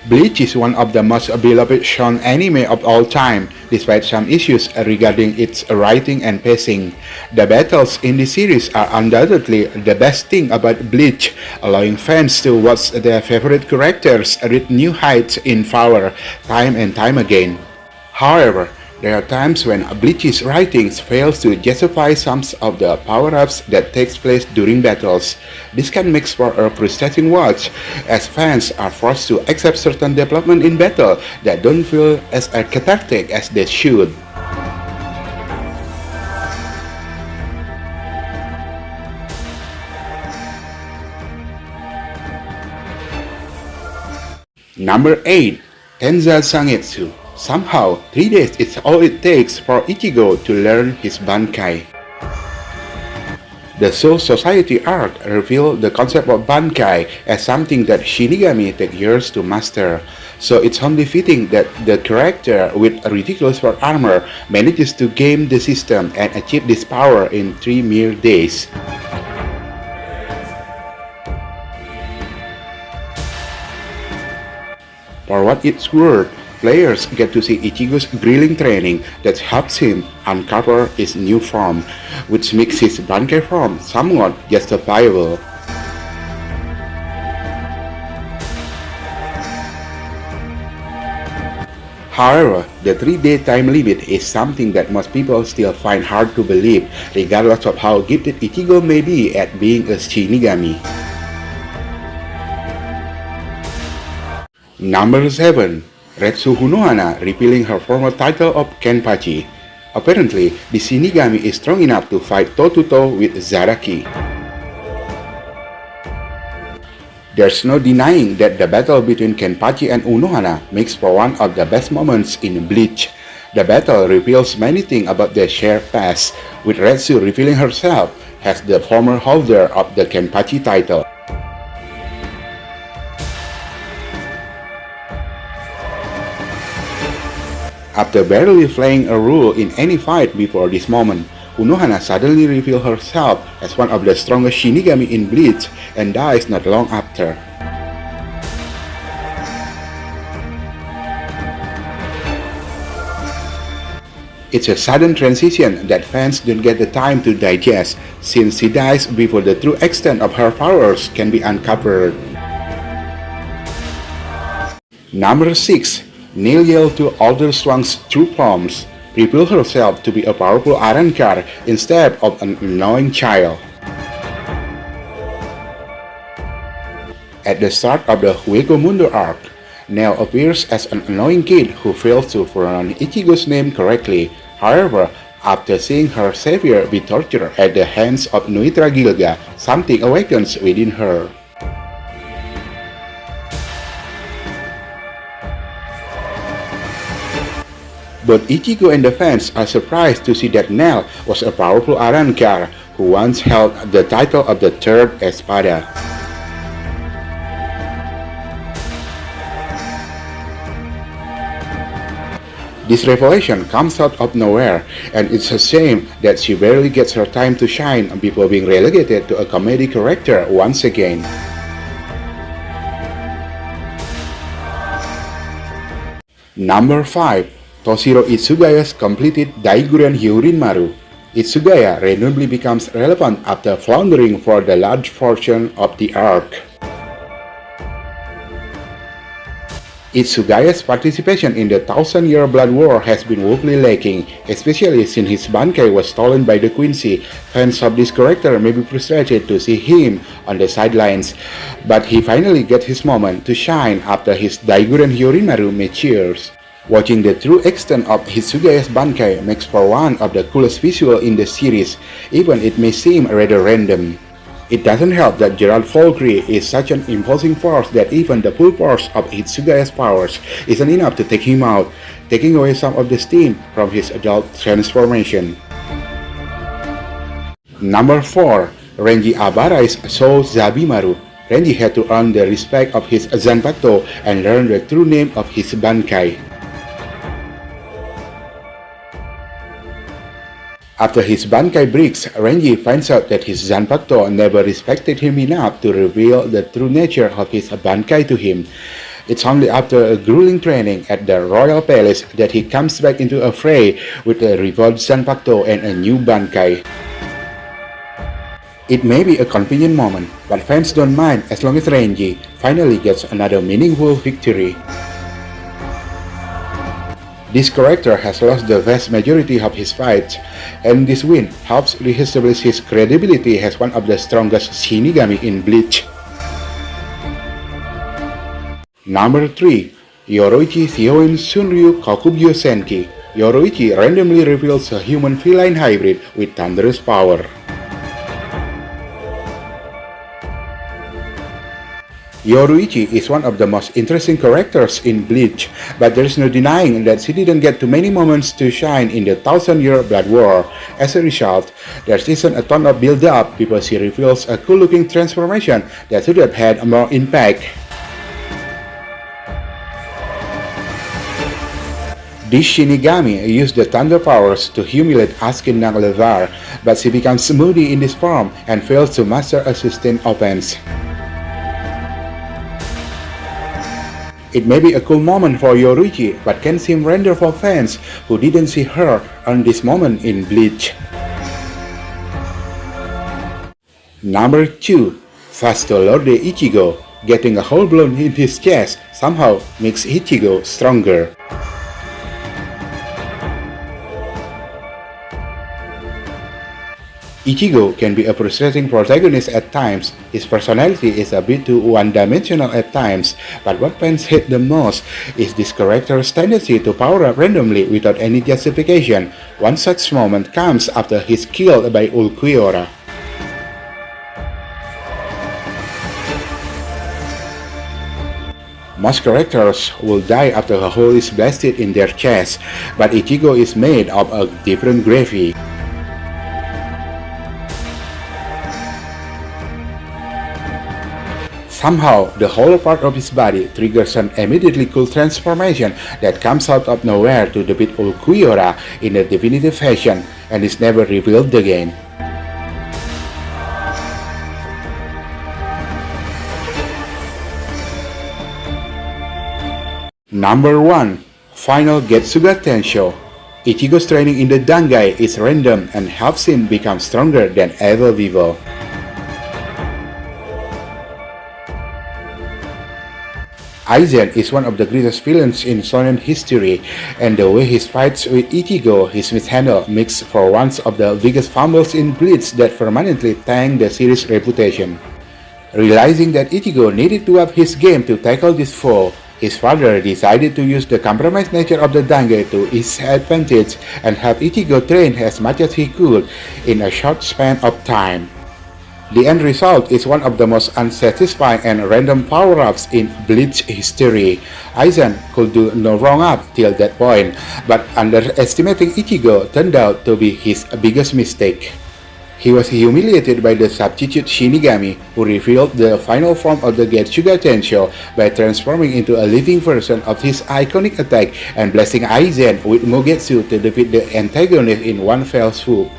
Bleach is one of the most beloved shonen anime of all time, despite some issues regarding its writing and pacing. The battles in the series are undoubtedly the best thing about Bleach, allowing fans to watch their favorite characters reach new heights in power time and time again. However, there are times when Bleach's writings fails to justify some of the power-ups that takes place during battles. This can make for a frustrating watch, as fans are forced to accept certain development in battle that don't feel as cathartic as they should. Number 8. Tenza Sangetsu. Somehow, 3 days is all it takes for Ichigo to learn his Bankai. The Soul Society arc revealed the concept of Bankai as something that Shinigami take years to master, so it's only fitting that the character with ridiculous armor manages to game the system and achieve this power in 3 mere days. For what it's worth, players get to see Ichigo's grilling training that helps him uncover his new form, which makes his Bankai form somewhat justifiable. However, the 3-day time limit is something that most people still find hard to believe, regardless of how gifted Ichigo may be at being a Shinigami. Number 7. Retsu Hunohana revealing her former title of Kenpachi. Apparently, the Shinigami is strong enough to fight toe-to-toe with Zaraki. There's no denying that the battle between Kenpachi and Unohana makes for one of the best moments in Bleach. The battle reveals many things about their shared past, with Retsu revealing herself as the former holder of the Kenpachi title. After barely playing a role in any fight before this moment, Unohana suddenly reveals herself as one of the strongest Shinigami in Bleach and dies not long after. It's a sudden transition that fans don't get the time to digest, since she dies before the true extent of her powers can be uncovered. Number 6. Nail yelled to Alder Swang's true forms, revealed herself to be a powerful Arrancar instead of an annoying child. At the start of the Hueco Mundo arc, Nail appears as an annoying kid who fails to pronounce Ichigo's name correctly. However, after seeing her savior be tortured at the hands of Nuitra Gilga, something awakens within her. Both Ichigo and the fans are surprised to see that Nail was a powerful Arrancar who once held the title of the Third Espada. This revelation comes out of nowhere, and it's a shame that she barely gets her time to shine before being relegated to a comedy character once again. Number 5. Toshiro Itsugaya's completed Daiguren Hyurin-maru. Itsugaya randomly becomes relevant after floundering for the large portion of the arc. Itsugaya's participation in the Thousand-Year Blood War has been woefully lacking, especially since his Bankai was stolen by the Quincy. Fans of this character may be frustrated to see him on the sidelines, but he finally gets his moment to shine after his Daiguren Hyurin-maru matures. Watching the true extent of Hitsugaya's Bankai makes for one of the coolest visuals in the series, even it may seem rather random. It doesn't help that Gerald Valkyrie is such an imposing force that even the full force of Hitsugaya's powers isn't enough to take him out, taking away some of the steam from his adult transformation. Number 4. Renji Abarai's Soul Zabimaru. Renji had to earn the respect of his Zanpakuto and learn the true name of his Bankai. After his Bankai breaks, Renji finds out that his Zanpakuto never respected him enough to reveal the true nature of his Bankai to him. It's only after a grueling training at the Royal Palace that he comes back into a fray with a revived Zanpakuto and a new Bankai. It may be a convenient moment, but fans don't mind as long as Renji finally gets another meaningful victory. This character has lost the vast majority of his fights, and this win helps reestablish his credibility as one of the strongest Shinigami in Bleach. Number 3. Yoroichi Shioin Shunryu Kokugyo Senki. Yoroichi randomly reveals a human-feline hybrid with thunderous power. Yoruichi is one of the most interesting characters in Bleach, but there is no denying that she didn't get too many moments to shine in the 1000-year Blood War. As a result, there isn't a ton of build-up because she reveals a cool-looking transformation that should have had more impact. This Shinigami used the thunder powers to humiliate Askin Nanglevar, but she becomes moody in this form and fails to master a sustained offense. It may be a cool moment for Yoruichi, but can seem random for fans who didn't see her on this moment in Bleach. Number 2. Fasto Lorde Ichigo. Getting a hole blown in his chest somehow makes Ichigo stronger. Ichigo can be a frustrating protagonist at times. His personality is a bit too one-dimensional at times, but what fans hate the most is this character's tendency to power up randomly without any justification. One such moment comes after he's killed by Ulquiorra. Most characters will die after a hole is blasted in their chest, but Ichigo is made of a different gravy. Somehow, the whole part of his body triggers an immediately cool transformation that comes out of nowhere to defeat Ulquiorra in a definitive fashion and is never revealed again. Number 1. Final Getsuga Tensho. Ichigo's training in the Dangai is random and helps him become stronger than ever before. Aizen is one of the greatest villains in shonen history, and the way he fights with Ichigo, his mishandle, makes for one of the biggest fumbles in Bleach that permanently tanked the series' reputation. Realizing that Ichigo needed to up his game to tackle this foe, his father decided to use the compromised nature of the Dangai to his advantage and help Ichigo train as much as he could in a short span of time. The end result is one of the most unsatisfying and random power-ups in Bleach history. Aizen could do no wrong up till that point, but underestimating Ichigo turned out to be his biggest mistake. He was humiliated by the substitute Shinigami, who revealed the final form of the Getsuga Tensho by transforming into a living version of his iconic attack and blasting Aizen with Mugetsu to defeat the antagonist in one fell swoop.